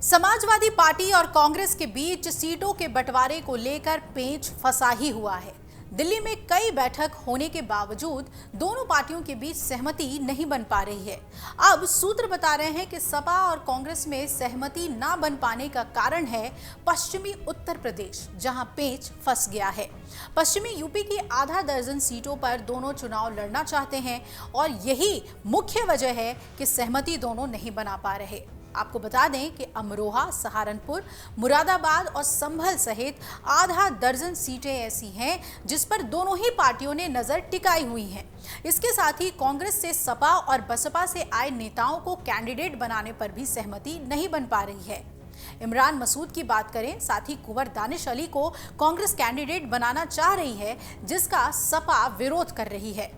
Samajwadi party और कांग्रेस के बीच सीटों के बंटवारे को लेकर पेंच फंसा ही हुआ है। दिल्ली में कई बैठक होने के बावजूद दोनों पार्टियों के बीच सहमति नहीं बन पा रही है। अब सूत्र बता रहे हैं कि सपा और कांग्रेस में सहमति ना बन पाने का कारण है पश्चिमी उत्तर प्रदेश, जहां पेंच फंस गया है। पश्चिमी यूपी की आधा दर्जन सीटों पर दोनों चुनाव लड़ना चाहते हैं और यही मुख्य वजह है कि सहमति दोनों नहीं बना पा रहे। आपको बता दें कि अमरोहा, सहारनपुर, मुरादाबाद और संभल सहित आधा दर्जन सीटें ऐसी हैं जिस पर दोनों ही पार्टियों ने नजर टिकाई हुई हैं। इसके साथ ही कांग्रेस से सपा और बसपा से आए नेताओं को कैंडिडेट बनाने पर भी सहमति नहीं बन पा रही है। इमरान मसूद की बात करें, साथ ही कुंवर दानिश अली को कांग्रेस कैंडिडेट बनाना चाह रही है, जिसका सपा विरोध कर रही है।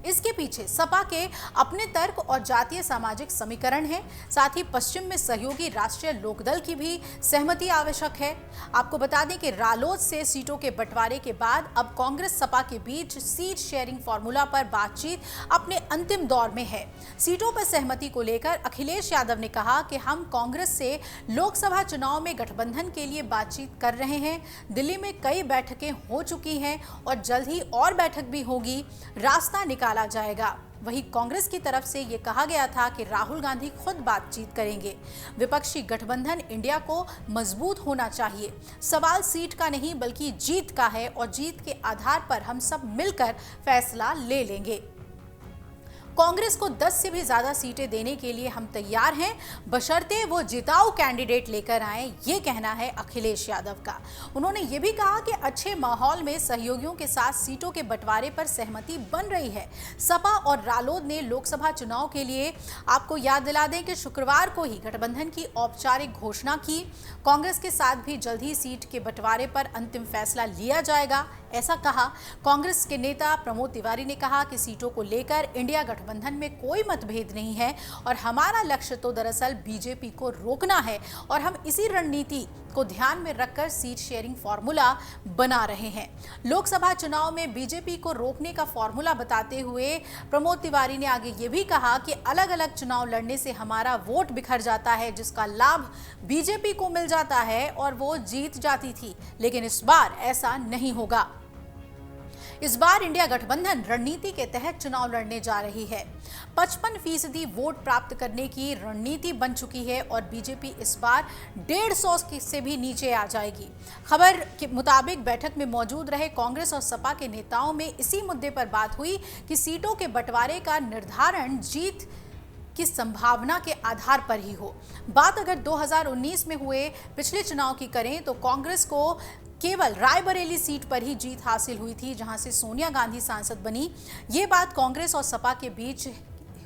इसके पीछे सपा के अपने तर्क और जातीय सामाजिक समीकरण है। साथ ही पश्चिम में सहयोगी राष्ट्रीय लोकदल की भी सहमति आवश्यक है। आपको बता दें कि रालोद से सीटों के बंटवारे के बाद अब कांग्रेस सपा के बीच सीट शेयरिंग फॉर्मूला पर बातचीत अपने अंतिम दौर में है। सीटों पर सहमति को लेकर अखिलेश यादव ने कहा कि हम कांग्रेस से लोकसभा चुनाव में गठबंधन के लिए बातचीत कर रहे हैं। दिल्ली में कई बैठकें हो चुकी हैं और जल्द ही और बैठक भी होगी, रास्ता निकाला जाएगा। वहीं कांग्रेस की तरफ से यह कहा गया था कि राहुल गांधी खुद बातचीत करेंगे। विपक्षी गठबंधन इंडिया को मजबूत होना चाहिए। सवाल सीट का नहीं बल्कि जीत का है और जीत के आधार पर हम सब मिलकर फैसला ले लेंगे। कांग्रेस को 10 से भी ज्यादा सीटें देने के लिए हम तैयार हैं, बशर्ते वो जिताऊ कैंडिडेट लेकर आए, ये कहना है अखिलेश यादव का। उन्होंने ये भी कहा कि अच्छे माहौल में सहयोगियों के साथ सीटों के बंटवारे पर सहमति बन रही है। सपा और रालोद ने लोकसभा चुनाव के लिए, आपको याद दिला दें कि शुक्रवार को ही गठबंधन की औपचारिक घोषणा की। कांग्रेस के साथ भी जल्द ही सीट के बंटवारे पर अंतिम फैसला लिया जाएगा, ऐसा कहा। कांग्रेस के नेता प्रमोद तिवारी ने कहा कि सीटों को लेकर इंडिया गठबंधन में कोई मतभेद नहीं है और हमारा लक्ष्य तो दरअसल बीजेपी को रोकना है और हम इसी रणनीति को ध्यान में रखकर सीट शेयरिंग फॉर्मूला बना रहे हैं। लोकसभा चुनाव में बीजेपी को रोकने का फॉर्मूला बताते हुए प्रमोद तिवारी ने आगे ये भी कहा कि अलग अलग चुनाव लड़ने से हमारा वोट बिखर जाता है, जिसका लाभ बीजेपी को मिल जाता है और वो जीत जाती थी, लेकिन इस बार ऐसा नहीं होगा। इस बार इंडिया गठबंधन रणनीति के तहत चुनाव लड़ने जा रही है। 55% वोट प्राप्त करने की रणनीति बन चुकी है और बीजेपी इस बार 150 से भी नीचे आ जाएगी। खबर के मुताबिक बैठक में मौजूद रहे कांग्रेस और सपा के नेताओं में इसी मुद्दे पर बात हुई कि सीटों के बंटवारे का निर्धारण जीत की संभावना के आधार पर ही हो। बात अगर 2019 में हुए पिछले चुनाव की करें तो कांग्रेस को केवल रायबरेली सीट पर ही जीत हासिल हुई थी, जहां से सोनिया गांधी सांसद बनी। ये बात कांग्रेस और सपा के बीच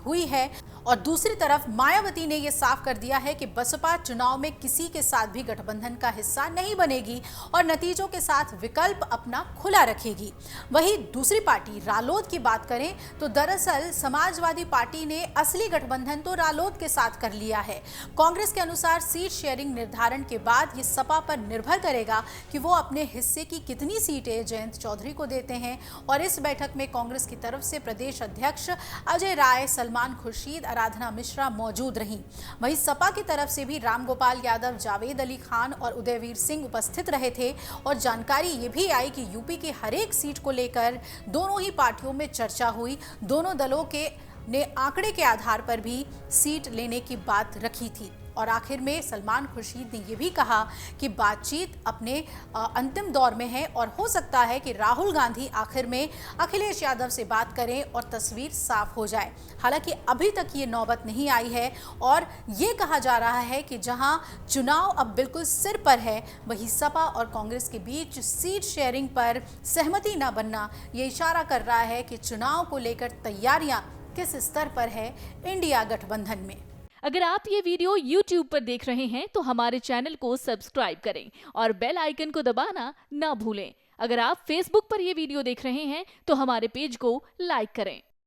हुई है और दूसरी तरफ मायावती ने यह साफ कर दिया है कि बसपा चुनाव में किसी के साथ भी गठबंधन का हिस्सा नहीं बनेगी और नतीजों के साथ विकल्प अपना खुला रखेगी। वहीं दूसरी पार्टी रालोद की बात करें तो दरअसल समाजवादी पार्टी ने असली गठबंधन तो रालोद के साथ कर लिया है। कांग्रेस के अनुसार सीट शेयरिंग निर्धारण के बाद ये सपा पर निर्भर करेगा कि वो अपने हिस्से की कितनी सीटें जयंत चौधरी को देते हैं। और इस बैठक में कांग्रेस की तरफ से प्रदेश अध्यक्ष अजय राय, सलमान खुर्शीद, आराधना मिश्रा मौजूद रहीं। वहीं सपा की तरफ से भी रामगोपाल यादव, जावेद अली खान और उदयवीर सिंह उपस्थित रहे थे और जानकारी ये भी आई कि यूपी की हर एक सीट को लेकर दोनों ही पार्टियों में चर्चा हुई। दोनों दलों के ने आंकड़े के आधार पर भी सीट लेने की बात रखी थी और आखिर में सलमान खुर्शीद ने यह भी कहा कि बातचीत अपने अंतिम दौर में है और हो सकता है कि राहुल गांधी आखिर में अखिलेश यादव से बात करें और तस्वीर साफ हो जाए। हालांकि अभी तक ये नौबत नहीं आई है और ये कहा जा रहा है कि जहां चुनाव अब बिल्कुल सिर पर है, वहीं सपा और कांग्रेस के बीच सीट शेयरिंग पर सहमति न बनना ये इशारा कर रहा है कि चुनाव को लेकर तैयारियां किस स्तर पर है इंडिया गठबंधन में। अगर आप ये वीडियो YouTube पर देख रहे हैं तो हमारे चैनल को सब्सक्राइब करें और बेल आइकन को दबाना ना भूलें। अगर आप Facebook पर ये वीडियो देख रहे हैं तो हमारे पेज को लाइक करें।